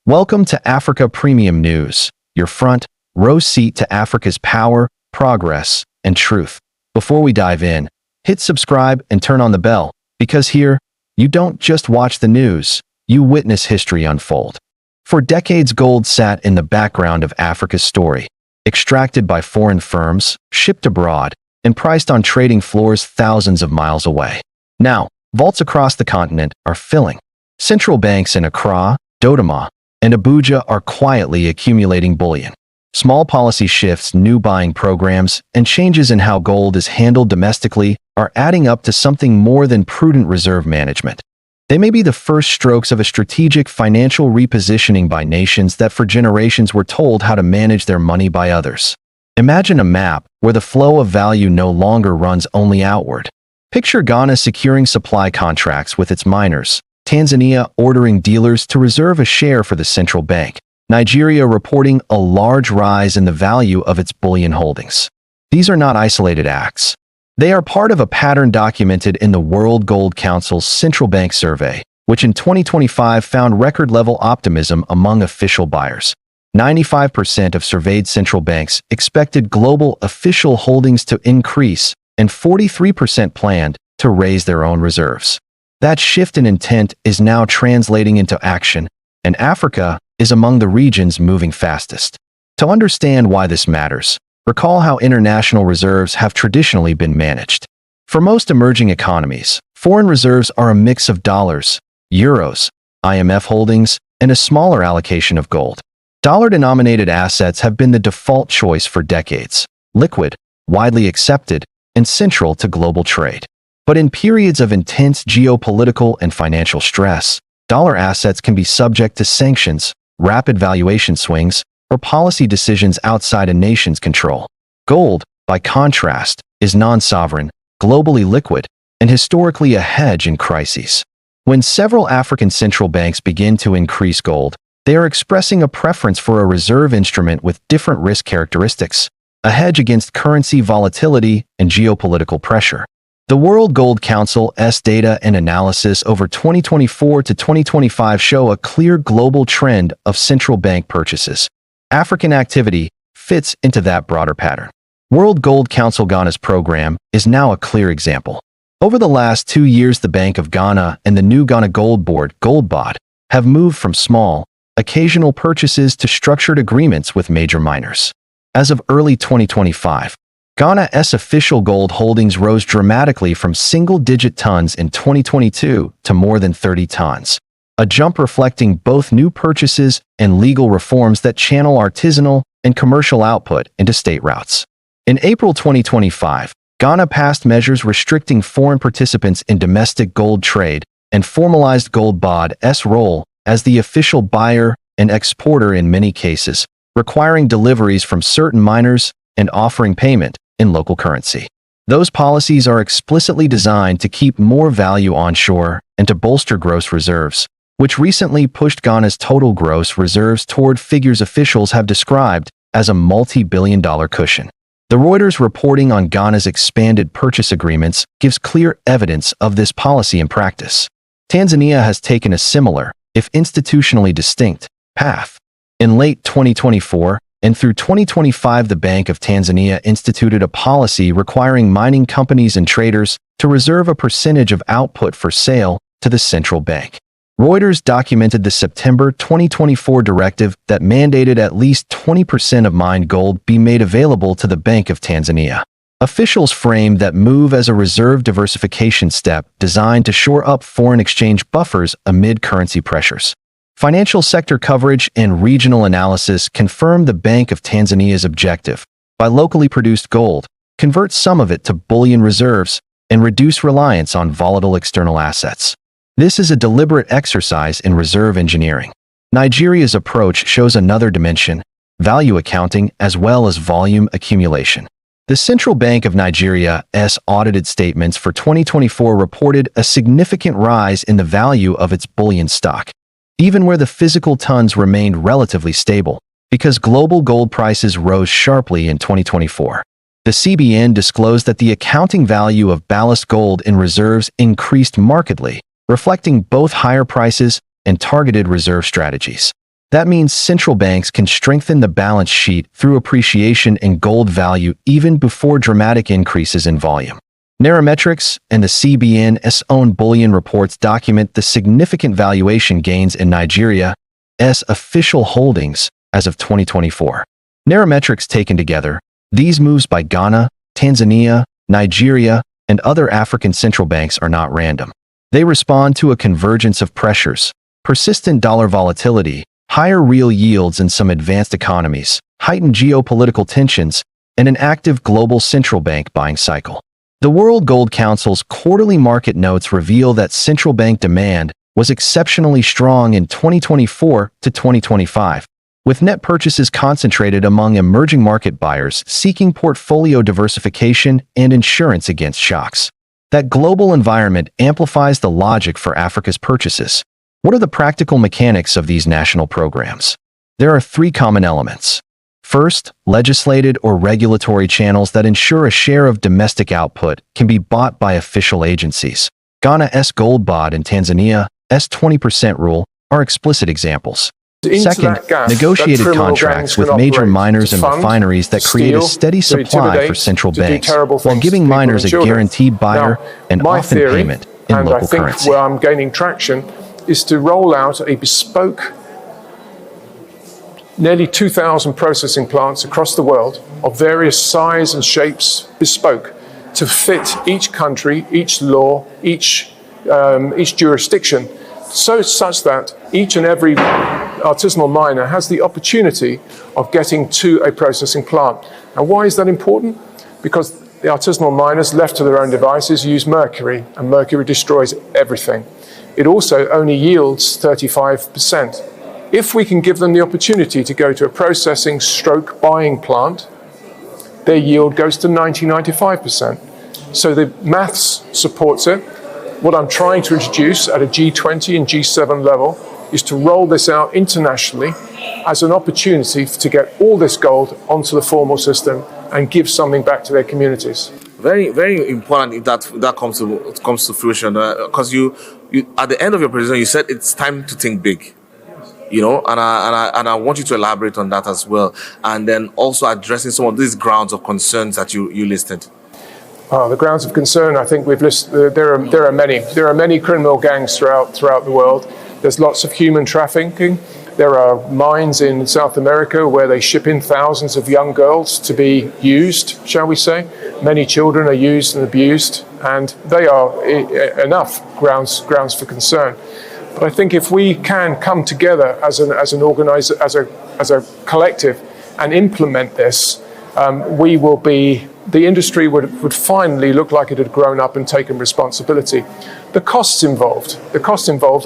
Welcome to Africa Premium News, your front row seat to Africa's power, progress, and truth. Before we dive in, hit subscribe and turn on the bell, because here, you don't just watch the news, you witness history unfold. For decades, gold sat in the background of Africa's story, extracted by foreign firms, shipped abroad, and priced on trading floors thousands of miles away. Now, vaults across the continent are filling. Central banks in Accra, Dodoma, and Abuja are quietly accumulating bullion. Small policy shifts, new buying programs, and changes in how gold is handled domestically are adding up to something more than prudent reserve management. They may be the first strokes of a strategic financial repositioning by nations that for generations were told how to manage their money by others. Imagine a map where the flow of value no longer runs only outward. Picture Ghana securing supply contracts with its miners, Tanzania ordering dealers to reserve a share for the central bank, Nigeria reporting a large rise in the value of its bullion holdings. These are not isolated acts. They are part of a pattern documented in the World Gold Council's Central Bank Survey, which in 2025 found record-level optimism among official buyers. 95% of surveyed central banks expected global official holdings to increase, and 43% planned to raise their own reserves. That shift in intent is now translating into action, and Africa is among the regions moving fastest. To understand why this matters, recall how international reserves have traditionally been managed. For most emerging economies, foreign reserves are a mix of dollars, euros, IMF holdings, and a smaller allocation of gold. Dollar-denominated assets have been the default choice for decades, liquid, widely accepted, and central to global trade. But in periods of intense geopolitical and financial stress, dollar assets can be subject to sanctions, rapid valuation swings, or policy decisions outside a nation's control. Gold, by contrast, is non-sovereign, globally liquid, and historically a hedge in crises. When several African central banks begin to increase gold, they are expressing a preference for a reserve instrument with different risk characteristics, a hedge against currency volatility and geopolitical pressure. The World Gold Council's data and analysis over 2024 to 2025 show a clear global trend of central bank purchases. African activity fits into that broader pattern. World Gold Council Ghana's program is now a clear example. Over the last 2 years, the Bank of Ghana and the new Ghana Gold Board, GoldBOD, have moved from small, occasional purchases to structured agreements with major miners. As of early 2025, Ghana's official gold holdings rose dramatically from single-digit tons in 2022 to more than 30 tons, a jump reflecting both new purchases and legal reforms that channel artisanal and commercial output into state routes. In April 2025, Ghana passed measures restricting foreign participants in domestic gold trade and formalized GoldBOD's role as the official buyer and exporter in many cases, requiring deliveries from certain miners and offering payment in local currency. Those policies are explicitly designed to keep more value onshore and to bolster gross reserves, which recently pushed Ghana's total gross reserves toward figures officials have described as a multi-billion-dollar cushion. The Reuters reporting on Ghana's expanded purchase agreements gives clear evidence of this policy in practice. Tanzania has taken a similar, if institutionally distinct, path. In late 2024, and through 2025, the Bank of Tanzania instituted a policy requiring mining companies and traders to reserve a percentage of output for sale to the central bank. Reuters documented the September 2024 directive that mandated at least 20% of mined gold be made available to the Bank of Tanzania. Officials framed that move as a reserve diversification step designed to shore up foreign exchange buffers amid currency pressures. Financial sector coverage and regional analysis confirm the Bank of Tanzania's objective, by locally produced gold, convert some of it to bullion reserves, and reduce reliance on volatile external assets. This is a deliberate exercise in reserve engineering. Nigeria's approach shows another dimension, value accounting as well as volume accumulation. The Central Bank of Nigeria's audited statements for 2024 reported a significant rise in the value of its bullion stock, even where the physical tons remained relatively stable, because global gold prices rose sharply in 2024. The CBN disclosed that the accounting value of ballast gold in reserves increased markedly, reflecting both higher prices and targeted reserve strategies. That means central banks can strengthen the balance sheet through appreciation in gold value even before dramatic increases in volume. Nairametrics and the CBN's own bullion reports document the significant valuation gains in Nigeria's official holdings as of 2024. Nairametrics taken together, these moves by Ghana, Tanzania, Nigeria, and other African central banks are not random. They respond to a convergence of pressures: persistent dollar volatility, higher real yields in some advanced economies, heightened geopolitical tensions, and an active global central bank buying cycle. The World Gold Council's quarterly market notes reveal that central bank demand was exceptionally strong in 2024 to 2025, with net purchases concentrated among emerging market buyers seeking portfolio diversification and insurance against shocks. That global environment amplifies the logic for Africa's purchases. What are the practical mechanics of these national programs? There are three common elements. First, legislated or regulatory channels that ensure a share of domestic output can be bought by official agencies. Ghana's gold bond and Tanzania's 20% rule are explicit examples. Second, negotiated contracts with major miners and refineries that create a steady supply for central banks, while giving miners a guaranteed buyer and often payment in local currency. I think where I'm gaining traction is to roll out a bespoke, nearly 2,000 processing plants across the world of various size and shapes, bespoke, to fit each country, each law, each jurisdiction, such that each and every artisanal miner has the opportunity of getting to a processing plant. And why is that important? Because the artisanal miners, left to their own devices, use mercury, and mercury destroys everything. It also only yields 35%. If we can give them the opportunity to go to a processing stroke buying plant, their yield goes to 90-95%. So the maths supports it. What I'm trying to introduce at a G20 and G7 level is to roll this out internationally as an opportunity to get all this gold onto the formal system and give something back to their communities. Very, very important if that comes to fruition, because you at the end of your presentation you said it's time to think big. And I want you to elaborate on that as well, and then also addressing some of these grounds of concerns that you listed. The grounds of concern, I think we've listed. There are many. There are many criminal gangs throughout the world. There's lots of human trafficking. There are mines in South America where they ship in thousands of young girls to be used, shall we say. Many children are used and abused, and they are enough grounds for concern. But I think if we can come together as a collective and implement this, we will be. The industry would finally look like it had grown up and taken responsibility. The costs involved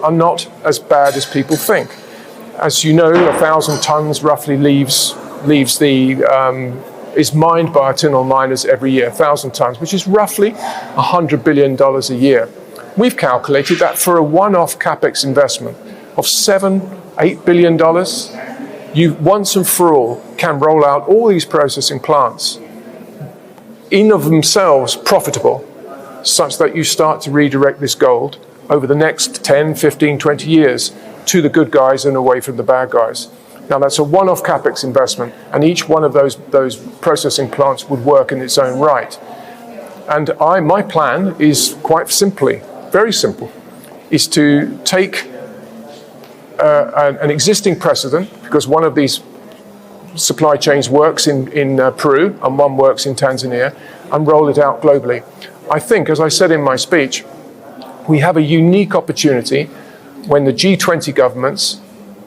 are not as bad as people think. As you know, 1,000 tons roughly is mined by artisanal miners every year, 1,000 tons, which is roughly $100 billion a year. We've calculated that for a one-off capex investment of $7-8 billion, you once and for all can roll out all these processing plants in of themselves profitable, such that you start to redirect this gold over the next 10, 15, 20 years to the good guys and away from the bad guys. Now that's a one-off capex investment, and each one of those processing plants would work in its own right. And my plan is quite simply, very simple, is to take an existing precedent, because one of these supply chains works in Peru and one works in Tanzania, and roll it out globally. I think, as I said in my speech, we have a unique opportunity when the G20 governments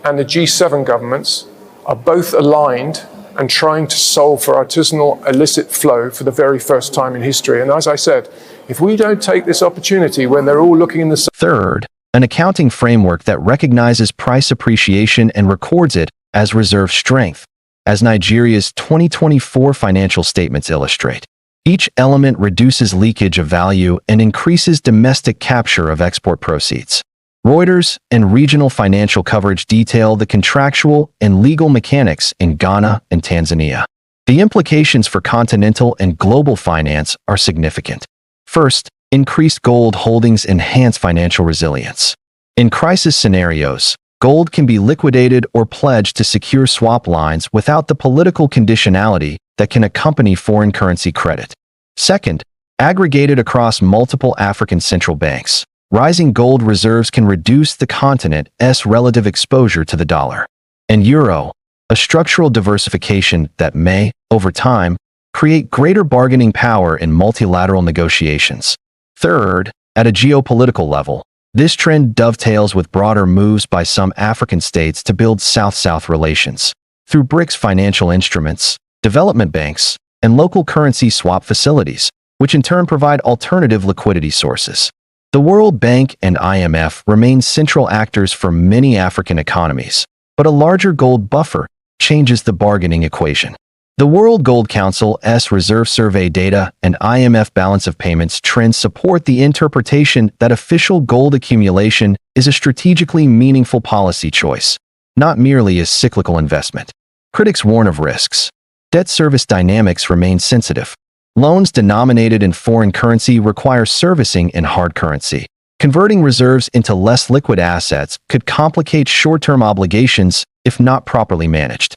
and the G7 governments are both aligned and trying to solve for artisanal illicit flow for the very first time in history. And as I said, if we don't take this opportunity when they're all looking in the... Third, an accounting framework that recognizes price appreciation and records it as reserve strength, as Nigeria's 2024 financial statements illustrate. Each element reduces leakage of value and increases domestic capture of export proceeds. Reuters and regional financial coverage detail the contractual and legal mechanics in Ghana and Tanzania. The implications for continental and global finance are significant. First, increased gold holdings enhance financial resilience. In crisis scenarios, gold can be liquidated or pledged to secure swap lines without the political conditionality that can accompany foreign currency credit. Second, aggregated across multiple African central banks, rising gold reserves can reduce the continent's relative exposure to the dollar and euro, a structural diversification that may, over time, create greater bargaining power in multilateral negotiations. Third, at a geopolitical level, this trend dovetails with broader moves by some African states to build South-South relations through BRICS financial instruments, development banks, and local currency swap facilities, which in turn provide alternative liquidity sources. The World Bank and IMF remain central actors for many African economies, but a larger gold buffer changes the bargaining equation. The World Gold Council's reserve survey data and IMF balance of payments trends support the interpretation that official gold accumulation is a strategically meaningful policy choice, not merely a cyclical investment. Critics warn of risks. Debt service dynamics remain sensitive. Loans denominated in foreign currency require servicing in hard currency. Converting reserves into less liquid assets could complicate short-term obligations if not properly managed.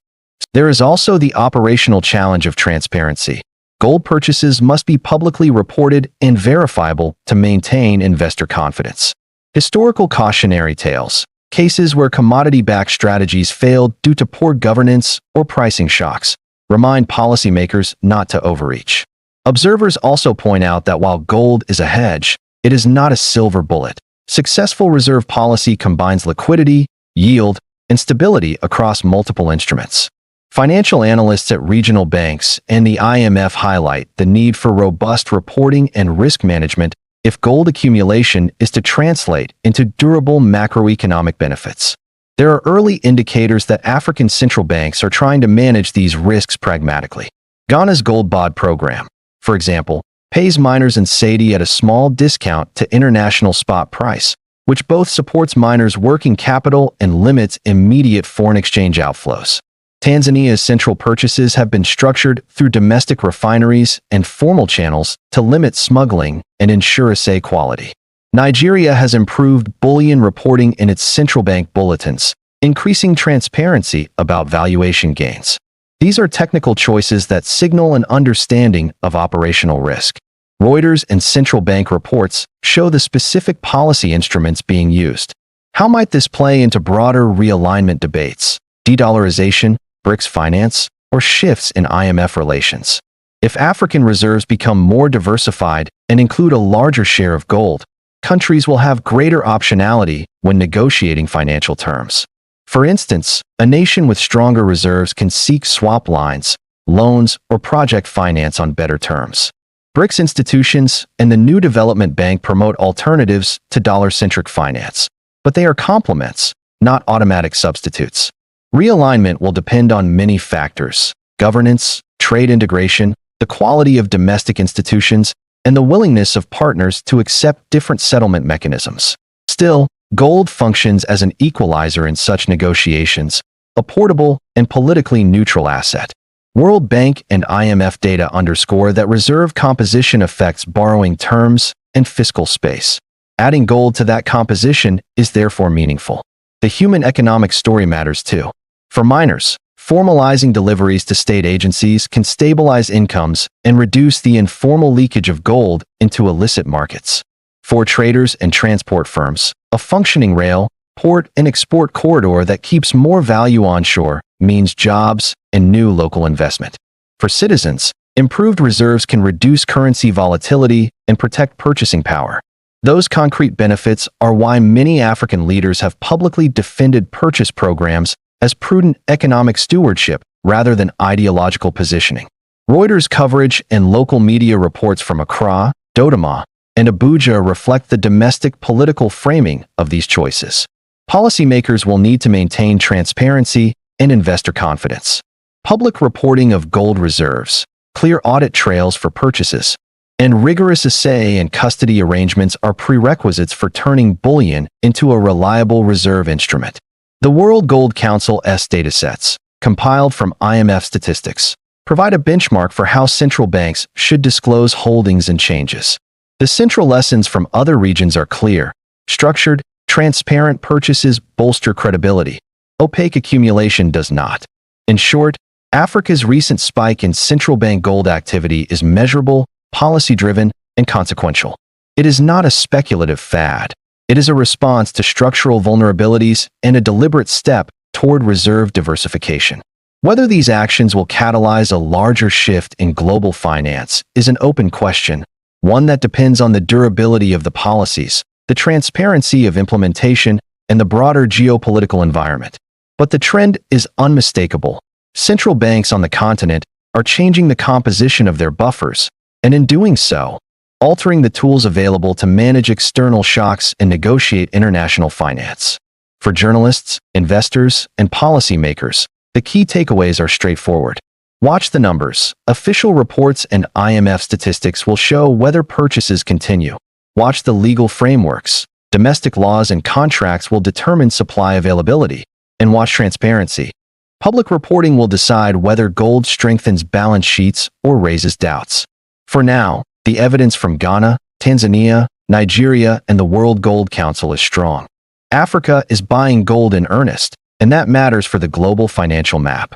There is also the operational challenge of transparency. Gold purchases must be publicly reported and verifiable to maintain investor confidence. Historical cautionary tales, cases where commodity-backed strategies failed due to poor governance or pricing shocks, remind policymakers not to overreach. Observers also point out that while gold is a hedge, it is not a silver bullet. Successful reserve policy combines liquidity, yield, and stability across multiple instruments. Financial analysts at regional banks and the IMF highlight the need for robust reporting and risk management if gold accumulation is to translate into durable macroeconomic benefits. There are early indicators that African central banks are trying to manage these risks pragmatically. Ghana's gold bod program, for example, pays miners in Cedi at a small discount to international spot price, which both supports miners' working capital and limits immediate foreign exchange outflows. Tanzania's central purchases have been structured through domestic refineries and formal channels to limit smuggling and ensure assay quality. Nigeria has improved bullion reporting in its central bank bulletins, increasing transparency about valuation gains. These are technical choices that signal an understanding of operational risk. Reuters and central bank reports show the specific policy instruments being used. How might this play into broader realignment debates, de-dollarization, BRICS finance, or shifts in IMF relations? If African reserves become more diversified and include a larger share of gold, countries will have greater optionality when negotiating financial terms. For instance, a nation with stronger reserves can seek swap lines, loans, or project finance on better terms. BRICS institutions and the new development bank promote alternatives to dollar-centric finance, but they are complements, not automatic substitutes. Realignment will depend on many factors: governance, trade integration, the quality of domestic institutions, and the willingness of partners to accept different settlement mechanisms. Still, gold functions as an equalizer in such negotiations, a portable and politically neutral asset. World Bank and IMF data underscore that reserve composition affects borrowing terms and fiscal space. Adding gold to that composition is therefore meaningful. The human economic story matters too. For miners, formalizing deliveries to state agencies can stabilize incomes and reduce the informal leakage of gold into illicit markets. For traders and transport firms, a functioning rail, port, and export corridor that keeps more value onshore means jobs and new local investment. For citizens, improved reserves can reduce currency volatility and protect purchasing power. Those concrete benefits are why many African leaders have publicly defended purchase programs as prudent economic stewardship rather than ideological positioning. Reuters coverage and local media reports from Accra, Dodoma, and Abuja reflect the domestic political framing of these choices. Policymakers will need to maintain transparency and investor confidence. Public reporting of gold reserves, clear audit trails for purchases, and rigorous assay and custody arrangements are prerequisites for turning bullion into a reliable reserve instrument. The World Gold Council's datasets, compiled from IMF statistics, provide a benchmark for how central banks should disclose holdings and changes. The central lessons from other regions are clear: structured, Transparent purchases bolster credibility. Opaque accumulation does not. In short, Africa's recent spike in central bank gold activity is measurable, policy-driven, and consequential. It is not a speculative fad. It is a response to structural vulnerabilities and a deliberate step toward reserve diversification. Whether these actions will catalyze a larger shift in global finance is an open question, one that depends on the durability of the policies, the transparency of implementation, and the broader geopolitical environment. But the trend is unmistakable. Central banks on the continent are changing the composition of their buffers, and in doing so, altering the tools available to manage external shocks and negotiate international finance. For journalists, investors, and policymakers, the key takeaways are straightforward. Watch the numbers. Official reports and IMF statistics will show whether purchases continue. Watch the legal frameworks. Domestic laws and contracts will determine supply availability. And watch transparency. Public reporting will decide whether gold strengthens balance sheets or raises doubts. For now, the evidence from Ghana, Tanzania, Nigeria, and the World Gold Council is strong. Africa is buying gold in earnest, and that matters for the global financial map.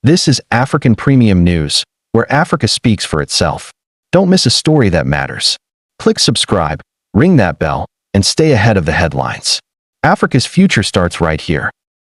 This is African Premium News, where Africa speaks for itself. Don't miss a story that matters. Click subscribe, ring that bell, and stay ahead of the headlines. Africa's future starts right here.